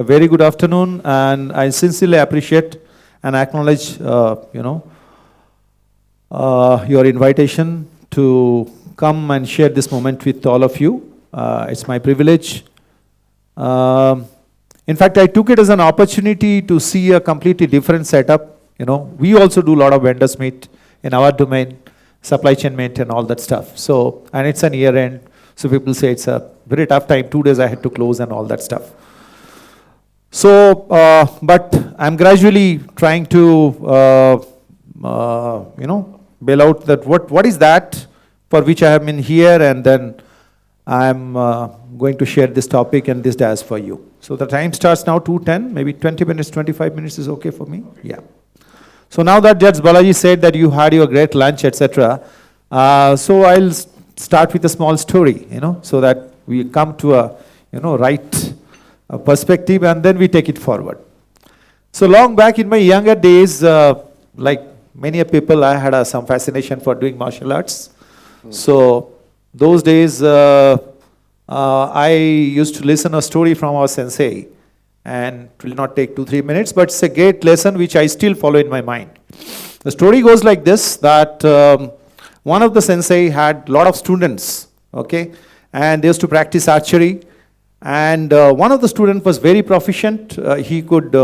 very good afternoon, and I sincerely appreciate and acknowledge, your invitation to come and share this moment with all of you. It's my privilege. In fact, I took it as an opportunity to see a completely different setup. We also do a lot of vendors meet in our domain, supply chain meet and all that stuff. So, and it's an year end. So people say it's a very tough time. 2 days I had to close and all that stuff. So, but I'm gradually trying to, bail out that what is that for which I have been here, and then I'm going to share this topic and this dash for you. So the time starts now 2:10, maybe 20 minutes, 25 minutes is okay for me? Yeah. So now that Judge Balaji said that you had your great lunch, etc., so I'll start with a small story, so that we come to a, right perspective, and then we take it forward. So long back in my younger days, like many people, I had some fascination for doing martial arts. So those days, I used to listen a story from our sensei, and it will not take 2-3 minutes, but it's a great lesson which I still follow in my mind. The story goes like this, that one of the sensei had a lot of students, okay, and they used to practice archery, and one of the students was very proficient. He could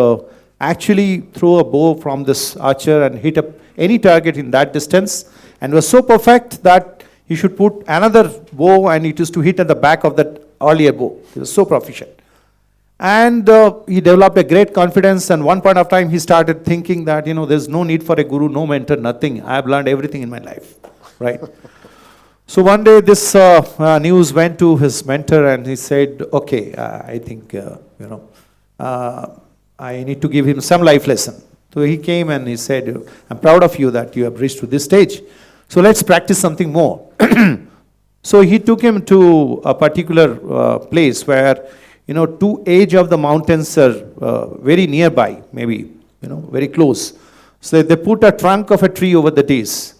actually throw a bow from this archer and hit any target in that distance, and was so perfect that he should put another bow and it used to hit at the back of that earlier bow. He was so proficient. And he developed a great confidence, and one point of time he started thinking that, there's no need for a guru, no mentor, nothing. I have learned everything in my life, right? So one day this news went to his mentor, and he said, okay, I think, I need to give him some life lesson. So he came and he said, I'm proud of you that you have reached to this stage. So let's practice something more. So he took him to a particular place where, 2 edges of the mountains are very nearby, maybe, very close. So they put a trunk of a tree over the days.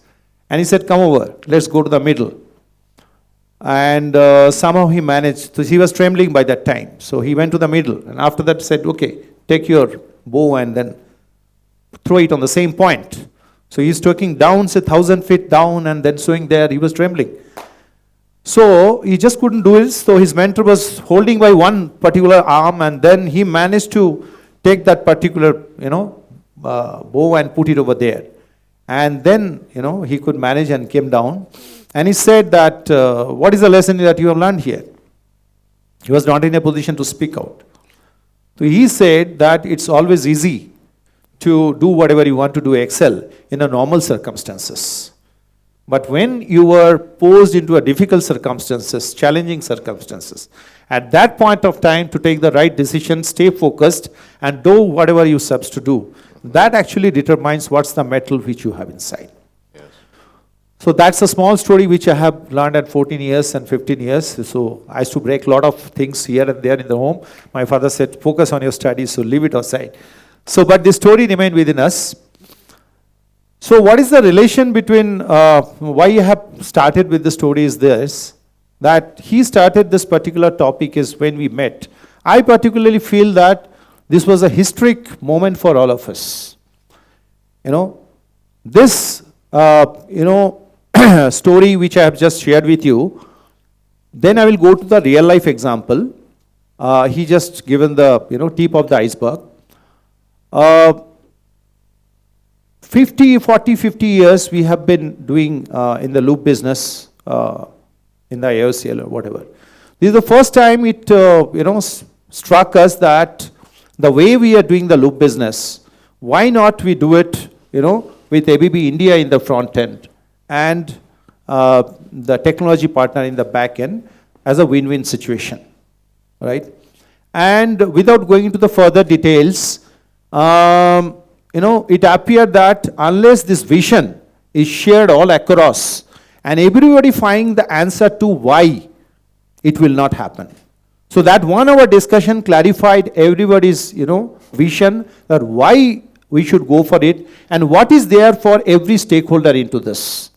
And he said, come over, let's go to the middle. And somehow he managed, so he was trembling by that time. So he went to the middle, and after that said, okay, take your bow and then throw it on the same point. So he's taking down, say 1,000 feet down, and then swing there, he was trembling. So he just couldn't do it, so his mentor was holding by one particular arm, and then he managed to take that particular, bow and put it over there. And then, he could manage and came down. And he said that, what is the lesson that you have learned here? He was not in a position to speak out. So he said that it's always easy to do whatever you want to do, excel in a normal circumstances. But when you were posed into a difficult circumstances, challenging circumstances, at that point of time to take the right decision, stay focused, and do whatever you supposed to do, that actually determines what's the metal which you have inside. Yes. So that's a small story which I have learned at 14 years and 15 years. So I used to break a lot of things here and there in the home. My father said, focus on your studies, so leave it aside. So, but this story remained within us. So what is the relation between, why I have started with the story is this, that he started this particular topic is when we met. I particularly feel that this was a historic moment for all of us. This, story which I have just shared with you, then I will go to the real life example. He just given the, tip of the iceberg. 50 years we have been doing in the Lube business, in the AOCL or whatever. This is the first time it, struck us that the way we are doing the Lube business, why not we do it, with ABB India in the front end and the technology partner in the back end as a win-win situation, right? And without going into the further details, it appeared that unless this vision is shared all across and everybody find the answer to why, it will not happen. So that 1 hour discussion clarified everybody's, vision, that why we should go for it and what is there for every stakeholder into this.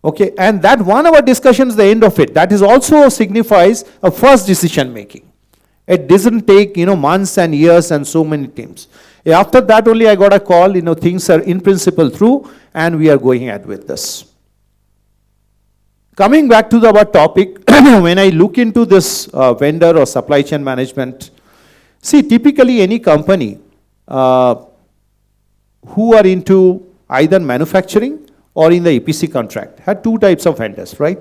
Okay, and that 1 hour discussion is the end of it. That is also signifies a first decision making. It doesn't take, months and years and so many teams. After that only I got a call, things are in principle through and we are going ahead with this. Coming back to our topic, when I look into this vendor or supply chain management, see, typically any company who are into either manufacturing or in the EPC contract had two types of vendors, right?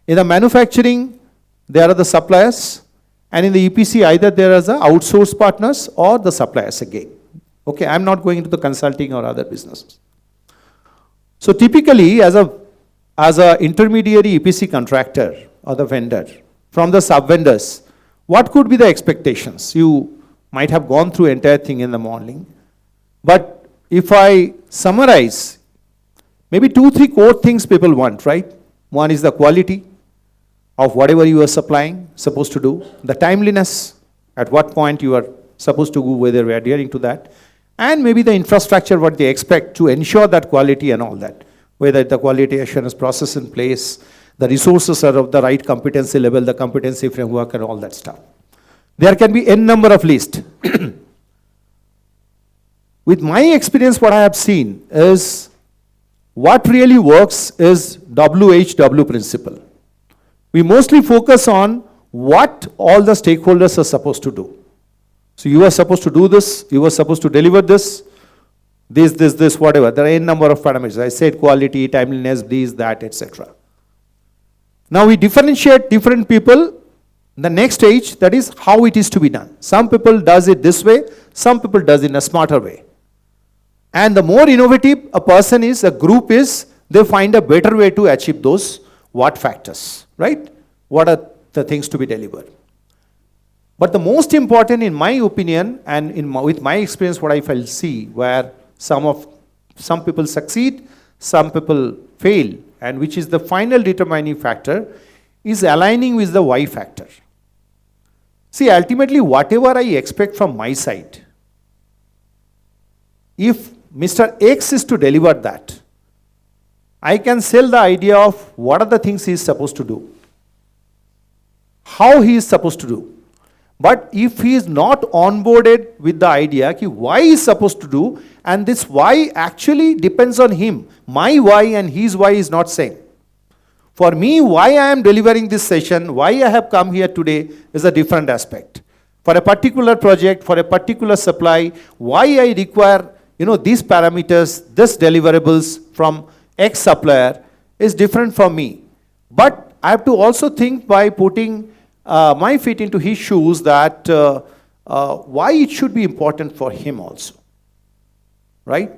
In the manufacturing, there are the suppliers, and in the EPC, either there are the outsourced partners or the suppliers again. Okay, I'm not going into the consulting or other businesses. So typically, as a intermediary EPC contractor or the vendor, from the sub-vendors, what could be the expectations? You might have gone through entire thing in the morning, but if I summarize, maybe 2-3 core things people want, right? One is the quality of whatever you are supplying, supposed to do, the timeliness, at what point you are supposed to go, whether we are adhering to that, and maybe the infrastructure, what they expect to ensure that quality and all that, whether the quality assurance process in place, the resources are of the right competency level, the competency framework and all that stuff. There can be n number of lists. With my experience, what I have seen is what really works is WHW principle. We mostly focus on what all the stakeholders are supposed to do. So you are supposed to do this, you are supposed to deliver this, whatever. There are n number of parameters. I said quality, timeliness, this, that, etc. Now we differentiate different people. The next stage, that is how it is to be done. Some people does it this way, some people does it in a smarter way. And the more innovative a person is, a group is, they find a better way to achieve those what factors, right? What are the things to be delivered? But the most important, in my opinion, and with my experience, what I will see, where some people succeed, some people fail, and which is the final determining factor, is aligning with the why factor. See, ultimately, whatever I expect from my side, if Mr. X is to deliver that, I can sell the idea of what are the things he is supposed to do, how he is supposed to do. But if he is not onboarded with the idea why he is supposed to do, and this why actually depends on him, my why and his why is not same. For me, why I am delivering this session, why I have come here today is a different aspect. For a particular project, for a particular supply, why I require these parameters, this deliverables from X supplier is different from me. But I have to also think by putting my feet into his shoes that why it should be important for him also, right?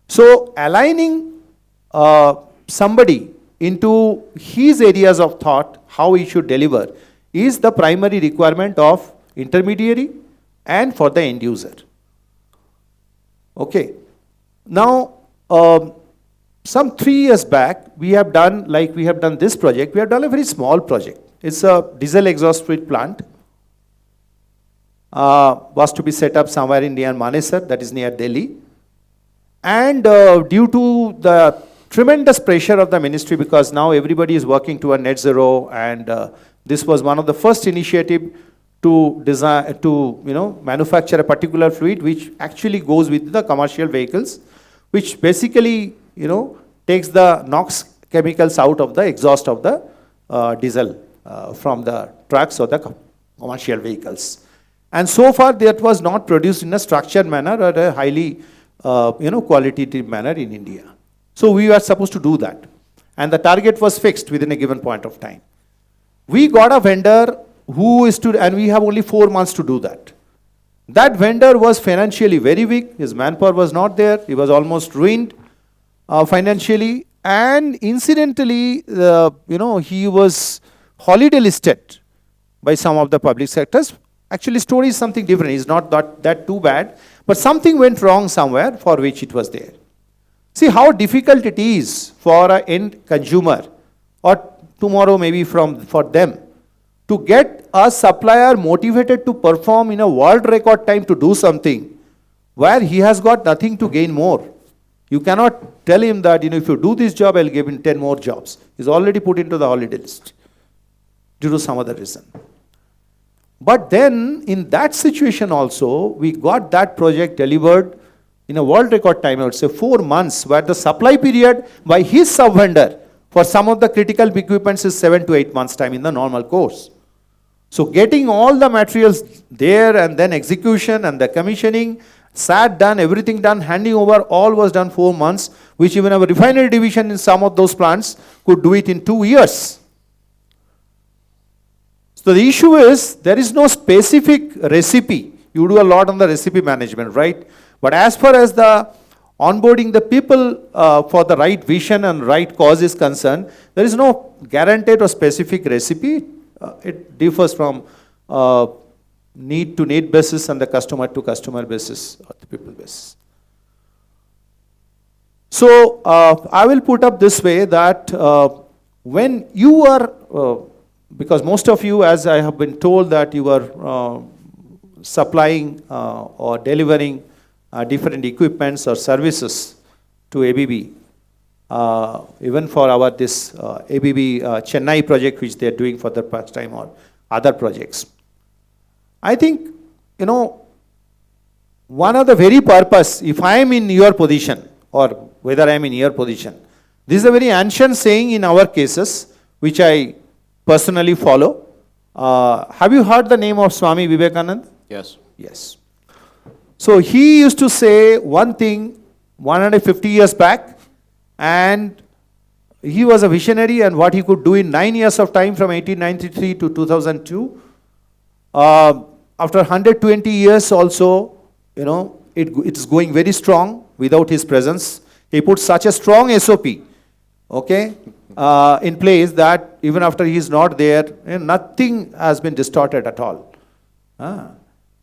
So aligning somebody into his areas of thought, how he should deliver, is the primary requirement of intermediary and for the end user. Okay. Now, some 3 years back, we have done this project. We have done a very small project. It's a diesel exhaust fluid plant. Was to be set up somewhere in near Manesar, that is near Delhi. And due to the tremendous pressure of the ministry, because now everybody is working toward net zero, and this was one of the first initiative to design, manufacture a particular fluid which actually goes with the commercial vehicles, which basically, takes the NOx chemicals out of the exhaust of the diesel from the trucks or the commercial vehicles. And so far, that was not produced in a structured manner or a highly, qualitative manner in India. So we were supposed to do that. And the target was fixed within a given point of time. We got a vendor who is to, and we have only 4 months to do that. That vendor was financially very weak. His manpower was not there. He was almost ruined financially. And incidentally, he was holiday listed by some of the public sectors. Actually, story is something different. It's not that too bad. But something went wrong somewhere for which it was there. See how difficult it is for an end consumer, or tomorrow maybe for them, to get a supplier motivated to perform in a world record time to do something where he has got nothing to gain more. You cannot tell him that, if you do this job, I'll give him 10 more jobs. He's already put into the holiday list due to some other reason. But then, in that situation also, we got that project delivered in a world record time, I would say 4 months, where the supply period by his sub-vendor for some of the critical equipments is 7 to 8 months time in the normal course. So getting all the materials there and then execution and the commissioning, SAT done, everything done, handing over, all was done 4 months, which even our refinery division in some of those plants could do it in 2 years. So the issue is, there is no specific recipe. You do a lot on the recipe management, right? But as far as the onboarding the people for the right vision and right cause is concerned, there is no guaranteed or specific recipe. It differs from need to need basis and the customer to customer basis or the people basis. So I will put up this way that when you are, because most of you, as I have been told, that you are supplying or delivering different equipments or services to ABB, even for our this ABB Chennai project, which they are doing for the first time, or other projects. I think, you know, one of the very purpose, if I am in your position, or whether I am in your position, this is a very ancient saying in our cases, which I personally follow. Have you heard the name of Swami Vivekananda? Yes. Yes. So he used to say one thing 150 years back, and he was a visionary, and what he could do in 9 years of time from 1893 to 2002. After 120 years also, you know, it's going very strong without his presence. He put such a strong SOP, okay, in place that even after he is not there, nothing has been distorted at all.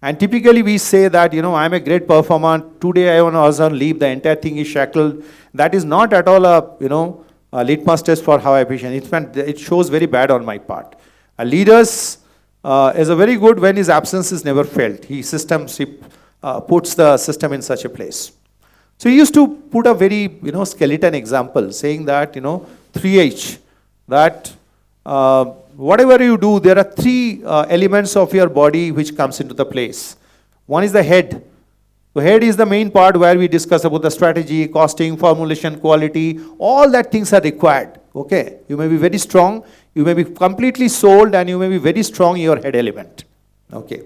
And typically we say that, you know, I am a great performer, today I was on leave, the entire thing is shackled. That is not at all a, you know, a litmus test for how efficient. In fact, it shows very bad on my part. A leaders is a very good when his absence is never felt. He puts the system in such a place. So he used to put a very, you know, skeleton example, saying that, you know, 3H, that whatever you do, there are 3 elements of your body which comes into the place. One is the head. The head is the main part where we discuss about the strategy, costing, formulation, quality, all that things are required. Okay, you may be very strong, you may be completely sold, and you may be very strong in your head element. Okay.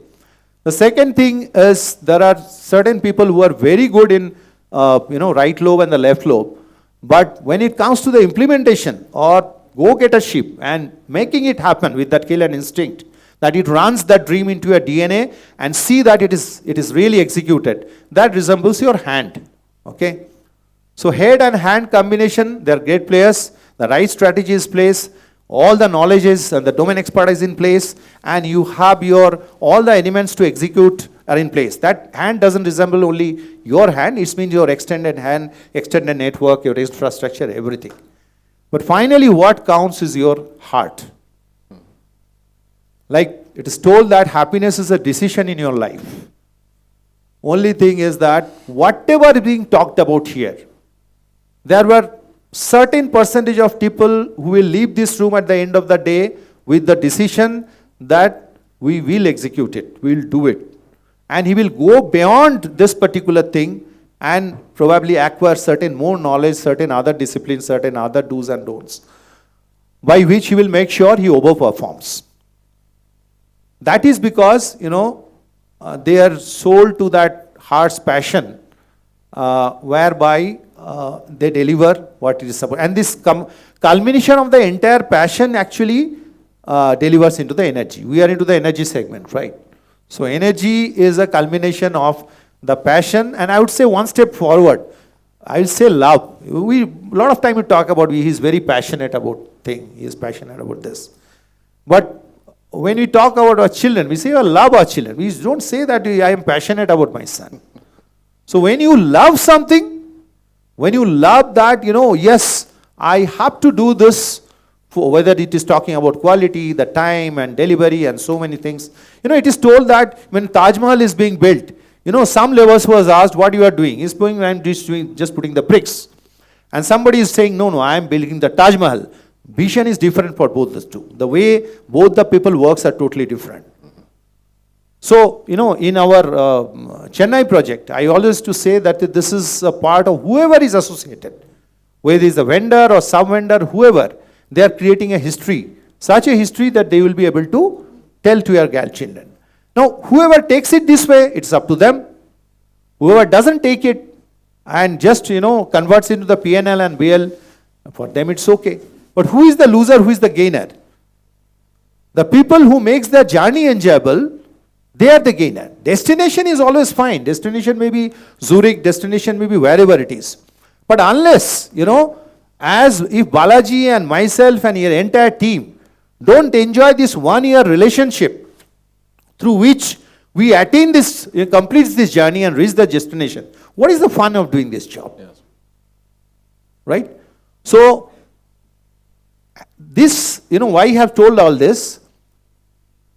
The second thing is, there are certain people who are very good in you know, right lobe and the left lobe, but when it comes to the implementation or go-gettership and making it happen with that killer instinct, that it runs that dream into your DNA and see that it is really executed, that resembles your hand. Okay. So head and hand combination, they are great players. The right strategy is placed, all the knowledges and the domain expertise in place, and you have all the elements to execute are in place. That hand doesn't resemble only your hand, it means your extended hand, extended network, your infrastructure, everything. But finally, what counts is your heart. Like it is told that happiness is a decision in your life. Only thing is that whatever is being talked about here, there were certain percentage of people who will leave this room at the end of the day with the decision that we will execute it, we will do it. And he will go beyond this particular thing and probably acquire certain more knowledge, certain other disciplines, certain other do's and don'ts, by which he will make sure he overperforms. That is because, you know, they are sold to that heart's passion, whereby they deliver what it is supposed. And this culmination of the entire passion actually delivers into the energy. We are into the energy segment, right? So energy is a culmination of the passion, and I would say one step forward, I will say love. A lot of time we talk about he is very passionate about thing, he is passionate about this. But when we talk about our children, we say I love our children. We don't say that I am passionate about my son. So when you love something, when you love that, you know, yes, I have to do this, for whether it is talking about quality, the time and delivery and so many things. You know, it is told that when Taj Mahal is being built, you know, some levels was asked, what you are doing? He's going, I'm just putting the bricks. And somebody is saying, no, I am building the Taj Mahal. Vision is different for both the two. The way both the people works are totally different. So, in our Chennai project, I always to say that this is a part of whoever is associated, whether it's a vendor or sub-vendor, whoever, they are creating a history, such a history that they will be able to tell to your grandchildren. Now, whoever takes it this way, it's up to them. Whoever doesn't take it and just, converts into the PNL and BL, for them it's okay. But who is the loser, who is the gainer? The people who makes their journey enjoyable, they are the gainer. Destination is always fine. Destination may be Zurich, destination may be wherever it is. But unless, as if Balaji and myself and your entire team don't enjoy this 1 year relationship through which we attain this, complete this journey and reach the destination, what is the fun of doing this job? Yes. Right? So, this, why I have told all this,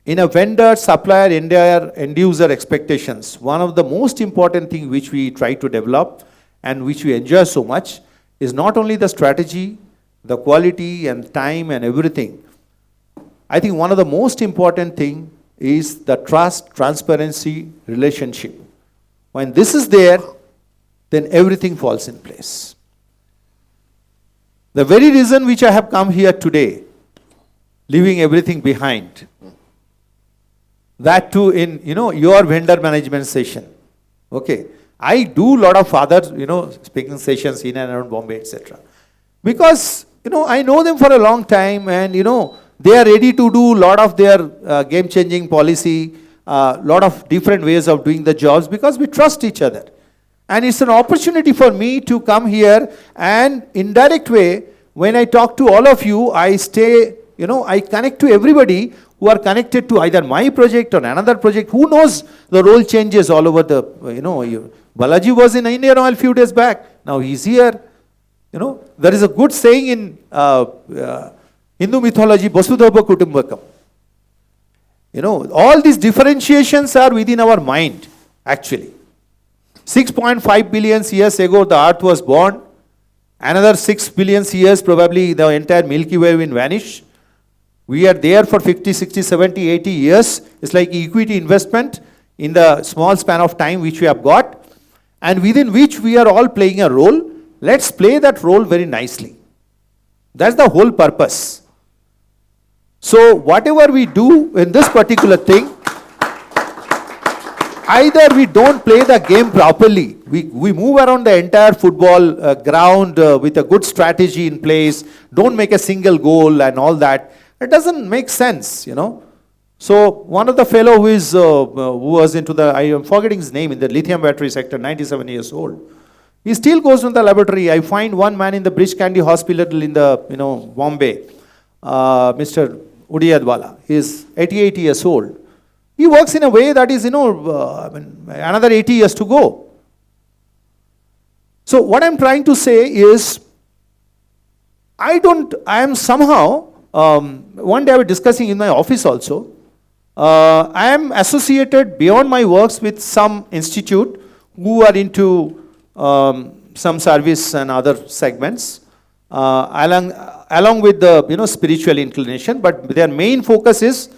in a vendor, supplier, end user expectations, one of the most important things which we try to develop and which we enjoy so much is not only the strategy, the quality and time and everything. I think one of the most important thing is the trust, transparency, relationship. When this is there, then everything falls in place. The very reason which I have come here today, leaving everything behind, that too in, your vendor management session. Okay. I do a lot of other, speaking sessions in and around Bombay, etc. Because, I know them for a long time and, they are ready to do a lot of their game-changing policy, lot of different ways of doing the jobs because we trust each other. And it's an opportunity for me to come here and indirect way, when I talk to all of you, I stay, I connect to everybody who are connected to either my project or another project. Who knows, the role changes all over the, Balaji was in Indian Oil few days back. Now he's here. There is a good saying in Hindu mythology, Vasudhaiva Kutumbakam. All these differentiations are within our mind, actually. 6.5 billion years ago, the earth was born. Another 6 billion years, probably the entire Milky Way will vanish. We are there for 50, 60, 70, 80 years. It's like equity investment in the small span of time which we have got, and within which we are all playing a role. Let's play that role very nicely. That's the whole purpose. So whatever we do in this particular thing, either we don't play the game properly, we move around the entire football ground with a good strategy in place, don't make a single goal and all that. It doesn't make sense, So one of the fellow who was into the, I am forgetting his name, in the lithium battery sector, 97 years old. He still goes to the laboratory. I find one man in the Bridge Candy Hospital in the, Bombay, Mr. Udiyadwala. He is 88 years old. He works in a way that is, another 80 years to go. So what I'm trying to say is, I am somehow, one day I was discussing in my office also, I am associated beyond my works with some institute who are into some service and other segments, along with the spiritual inclination, but their main focus is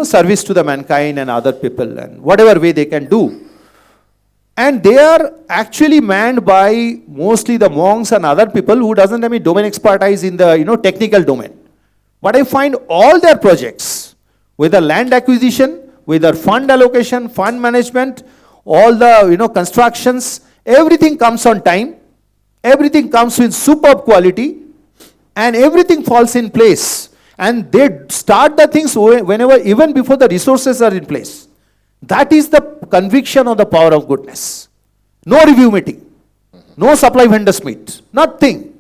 service to the mankind and other people and whatever way they can do. And they are actually manned by mostly the monks and other people who doesn't have any domain expertise in the technical domain. But I find all their projects, whether land acquisition, whether fund allocation, fund management, all the constructions, everything comes on time, everything comes with superb quality, and everything falls in place. And they start the things whenever, even before the resources are in place. That is the conviction of the power of goodness. No review meeting, no supply vendors meet, nothing.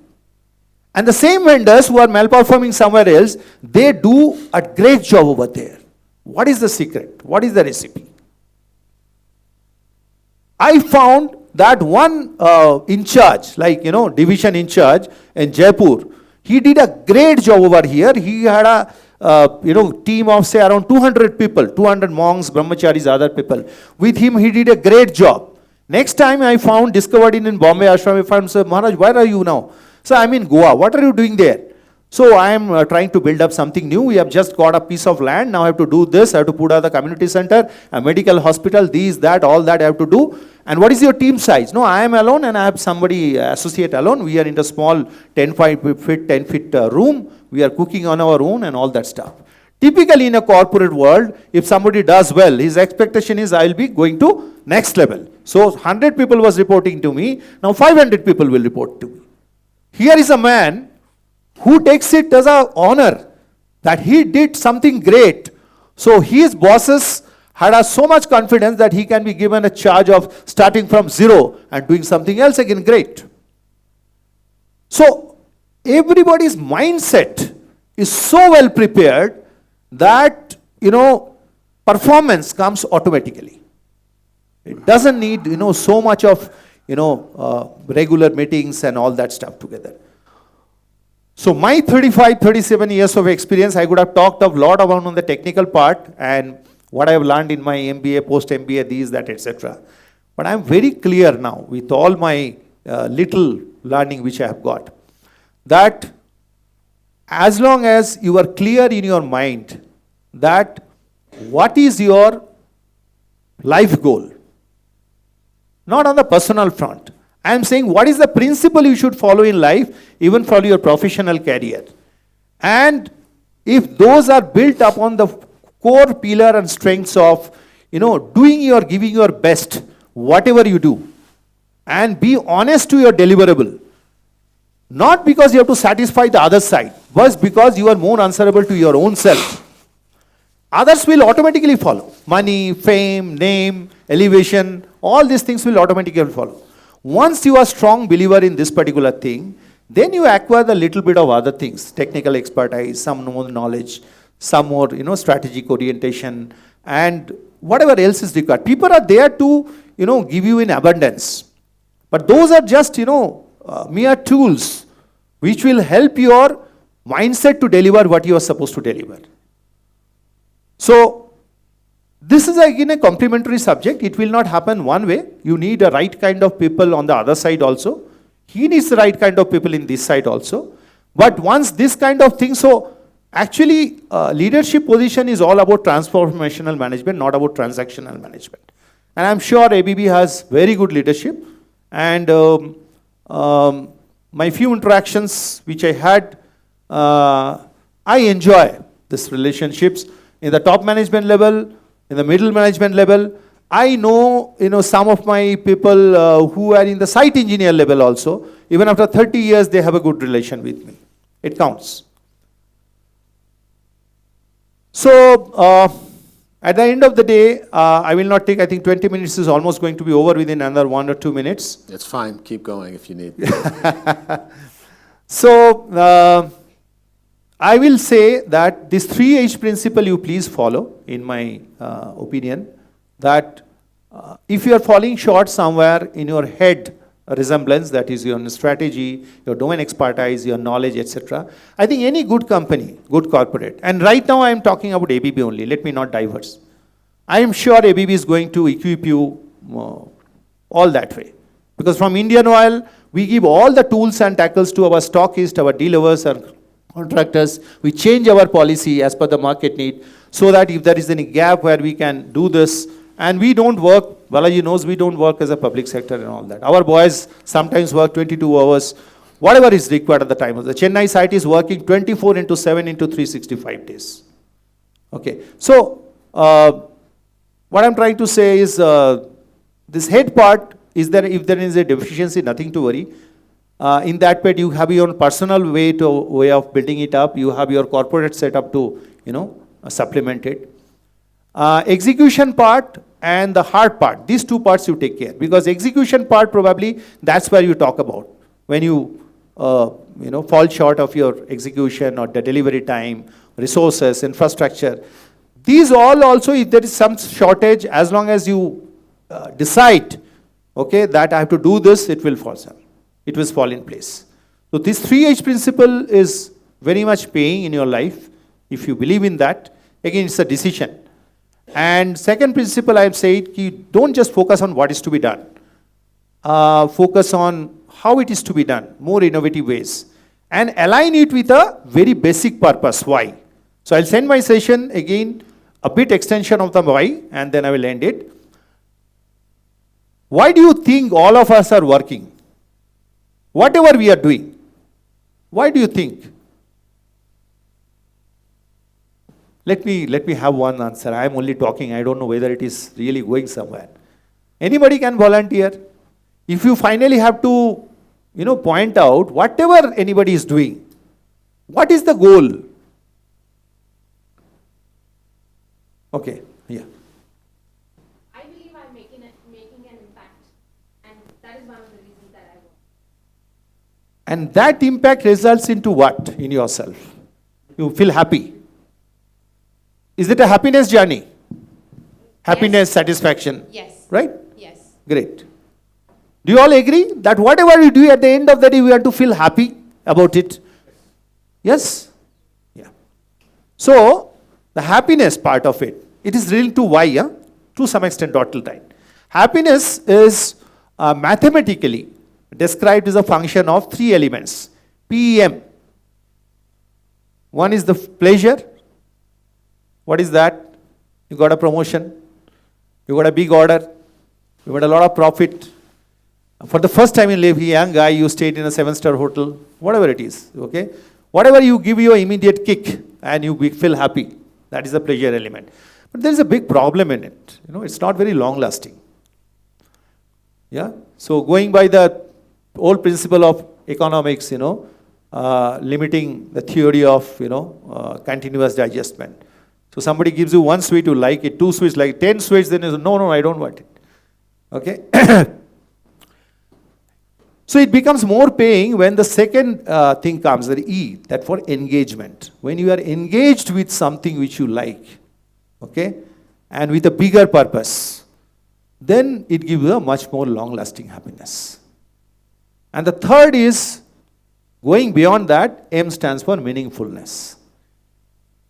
And the same vendors who are malperforming somewhere else, they do a great job over there. What is the secret? What is the recipe? I found that one in charge, like, division in charge in Jaipur, he did a great job over here. He had a team of say around 200 people, 200 monks, brahmacharis, other people. With him, he did a great job. Next time I discovered in Bombay ashram, I found, sir, Maharaj, where are you now? So I'm in Goa. What are you doing there? So I am trying to build up something new. We have just got a piece of land. Now I have to do this. I have to put out the community center, a medical hospital, these, that, all that I have to do. And what is your team size? No, I am alone and I have somebody associate alone. We are in a small 10 feet room. We are cooking on our own and all that stuff. Typically in a corporate world, if somebody does well, his expectation is I will be going to next level. So 100 people was reporting to me. Now 500 people will report to me. Here is a man who takes it as an honor that he did something great. So his bosses had so much confidence that he can be given a charge of starting from zero and doing something else again great. So everybody's mindset is so well prepared that, performance comes automatically. It doesn't need, so much of, regular meetings and all that stuff together. So my 37 years of experience, I could have talked a lot about on the technical part and what I have learned in my MBA, post-MBA, these, that, etc. But I am very clear now with all my little learning which I have got, that as long as you are clear in your mind that what is your life goal, not on the personal front. I am saying what is the principle you should follow in life, even for your professional career. And if those are built upon the core pillar and strengths of, giving your best, whatever you do, and be honest to your deliverable, not because you have to satisfy the other side, but because you are more answerable to your own self, others will automatically follow. Money, fame, name, elevation, all these things will automatically follow. Once you are strong believer in this particular thing, then you acquire the little bit of other things, technical expertise, some more knowledge, some more, strategic orientation, and whatever else is required. People are there to, give you in abundance. But those are just, mere tools which will help your mindset to deliver what you are supposed to deliver. So, this is again a complementary subject. It will not happen one way. You need a right kind of people on the other side also. He needs the right kind of people in this side also. But once this kind of thing, so actually leadership position is all about transformational management, not about transactional management. And I'm sure ABB has very good leadership. And my few interactions which I had, I enjoy these relationships in the top management level, in the middle management level. I know, some of my people who are in the site engineer level also, even after 30 years, they have a good relation with me. It counts. So, at the end of the day, I will not take, I think 20 minutes is almost going to be over within another 1 or 2 minutes. It's fine. Keep going if you need. So, I will say that this 3H principle you please follow, in my opinion, that if you are falling short somewhere in your head resemblance, that is your strategy, your domain expertise, your knowledge, etc. I think any good company, good corporate, and right now I am talking about ABB only, let me not diverse. I am sure ABB is going to equip you all that way. Because from Indian Oil, we give all the tools and tackles to our stockists, our dealers, and contractors. We change our policy as per the market need, so that if there is any gap where we can do this, and we don't work, Balaji knows we don't work as a public sector and all that. Our boys sometimes work 22 hours, whatever is required at the time. The Chennai site is working 24 into 7 into 365 days. Okay, so what I'm trying to say is this head part, is there, if there is a deficiency, nothing to worry. In that part, you have your personal way of building it up. You have your corporate setup to, supplement it. Execution part and the hard part, these two parts you take care. Because execution part probably, that's where you talk about. When you, fall short of your execution or the delivery time, resources, infrastructure. These all also, if there is some shortage, as long as you decide, okay, that I have to do this, it will fall in place. So this 3H principle is very much paying in your life. If you believe in that, again, it's a decision. And second principle I have said, don't just focus on what is to be done. Focus on how it is to be done, more innovative ways. and align it with a very basic purpose, why. So I'll send my session again, a bit extension of the why, and then I will end it. Why do you think all of us are working? Whatever we are doing, why do you think? Let me have one answer. I am only talking. I don't know whether it is really going somewhere. Anybody can volunteer. If you finally have to, point out whatever anybody is doing, what is the goal? Okay, yeah. I believe I'm making an impact, and that is one of the reasons that I work. And that impact results into what in yourself? You feel happy. Is it a happiness journey? Happiness, satisfaction? Yes. Right? Yes. Great. Do you all agree that whatever you do at the end of the day, we have to feel happy about it? Yes? Yeah. So, the happiness part of it, it is related to why, yeah? To some extent, total time. Happiness is mathematically described as a function of three elements. PEM. One is the pleasure. What is that? You got a promotion. You got a big order. You got a lot of profit. For the first time in life, young guy, you stayed in a 7-star hotel. Whatever it is, okay? Whatever you give you an immediate kick and you feel happy. That is the pleasure element. But there is a big problem in it. It's not very long lasting. Yeah? So going by the old principle of economics, limiting the theory of, continuous digestment. So somebody gives you one sweet, you like it, 2 sweets, like 10 sweets, then you say, no, I don't want it. Okay? So it becomes more paying when the second thing comes, the E, that for engagement. When you are engaged with something which you like, okay, and with a bigger purpose, then it gives you a much more long-lasting happiness. And the third is, going beyond that, M stands for meaningfulness.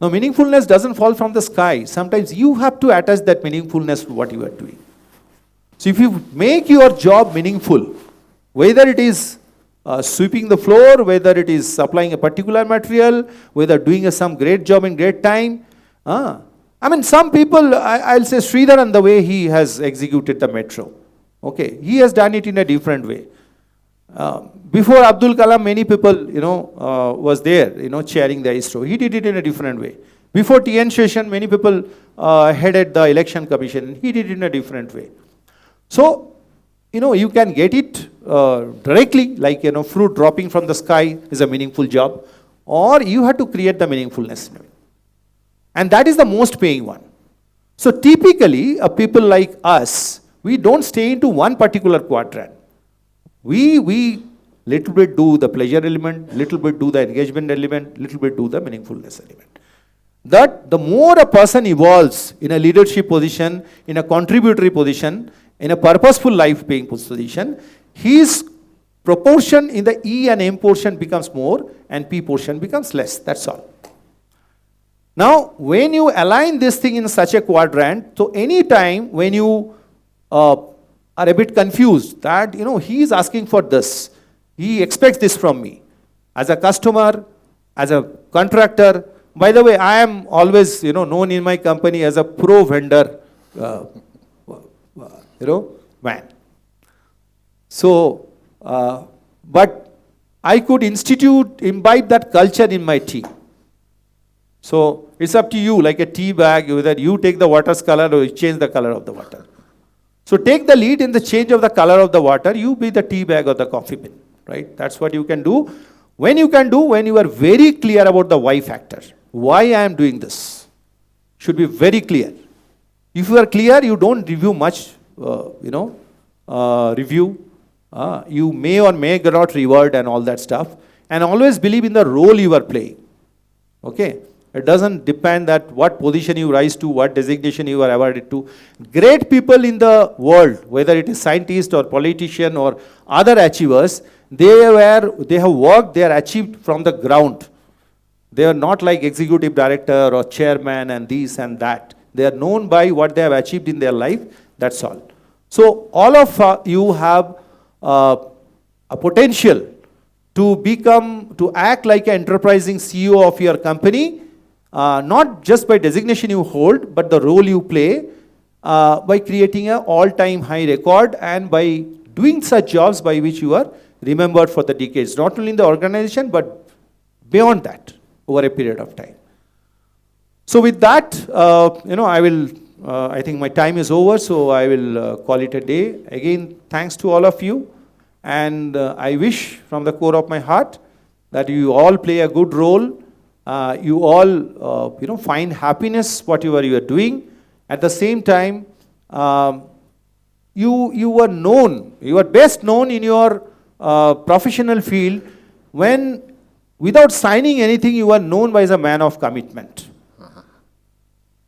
Now, meaningfulness doesn't fall from the sky. Sometimes you have to attach that meaningfulness to what you are doing. So if you make your job meaningful, whether it is sweeping the floor, whether it is supplying a particular material, whether doing some great job in great time. Some people, I'll say Sridharan, the way he has executed the metro. Okay, he has done it in a different way. Before Abdul Kalam, many people, was there, chairing the ISRO. He did it in a different way. Before TN Session, many people headed the election commission. He did it in a different way. So, you can get it directly, like, fruit dropping from the sky is a meaningful job, or you have to create the meaningfulness in it. And that is the most paying one. So typically, people like us, we don't stay into one particular quadrant. We little bit do the pleasure element, little bit do the engagement element, little bit do the meaningfulness element. That the more a person evolves in a leadership position, in a contributory position, in a purposeful life-paying position, his proportion in the E and M portion becomes more and P portion becomes less. That's all. Now, when you align this thing in such a quadrant, so any time when you are a bit confused that, he is asking for this, he expects this from me. As a customer, as a contractor, by the way, I am always, known in my company as a pro-vendor, man. So, but I could imbibe that culture in my team. So, it's up to you, like a tea bag, whether you take the water's color or you change the color of the water. So, take the lead in the change of the color of the water, you be the tea bag or the coffee bin, right? That's what you can do. When you are very clear about the why factor. Why I am doing this should be very clear. If you are clear, you don't review much, review. You may or may not reward and all that stuff. And always believe in the role you are playing. Okay? It doesn't depend that what position you rise to, what designation you are awarded to. Great people in the world, whether it is scientist or politician or other achievers, they have worked, they are achieved from the ground. They are not like executive director or chairman and this and that. They are known by what they have achieved in their life. That's all. So all of you have a potential to act like an enterprising CEO of your company, not just by designation you hold, but the role you play, by creating an all-time high record and by doing such jobs by which you are remembered for the decades, not only in the organization, but beyond that, over a period of time. So with that, I think my time is over, so I will call it a day. Again, thanks to all of you. And I wish from the core of my heart that you all play a good role. You all, find happiness whatever you are doing. At the same time, you are known, you are best known in your professional field when, without signing anything, you are known by as a man of commitment.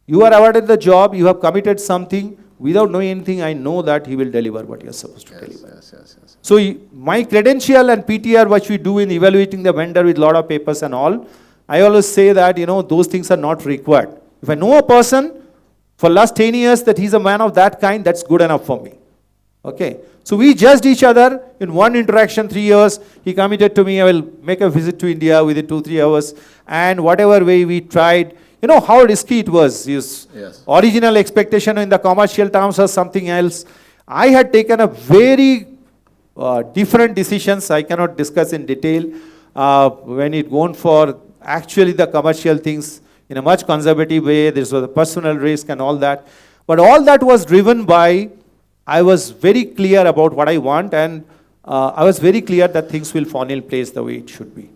You are awarded the job, you have committed something, without knowing anything, I know that he will deliver what you are supposed to deliver. Yes. So my credential and PTR, what we do in evaluating the vendor with a lot of papers and all, I always say that, those things are not required. If I know a person for last 10 years that he's a man of that kind, that's good enough for me. Okay. So we judged each other in one interaction, 3 years. He committed to me, I will make a visit to India within 2-3 hours. And whatever way we tried, how risky it was. His original expectation in the commercial terms was something else. I had taken a very different decisions. I cannot discuss in detail when it gone for actually the commercial things in a much conservative way. There was a personal risk and all that. But all that was driven by, I was very clear about what I want, and I was very clear that things will fall in place the way it should be.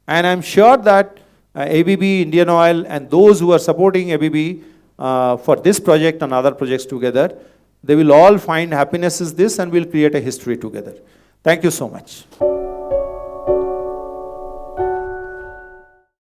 And I'm sure that ABB, Indian Oil, and those who are supporting ABB for this project and other projects together, they will all find happiness in this and will create a history together. Thank you so much.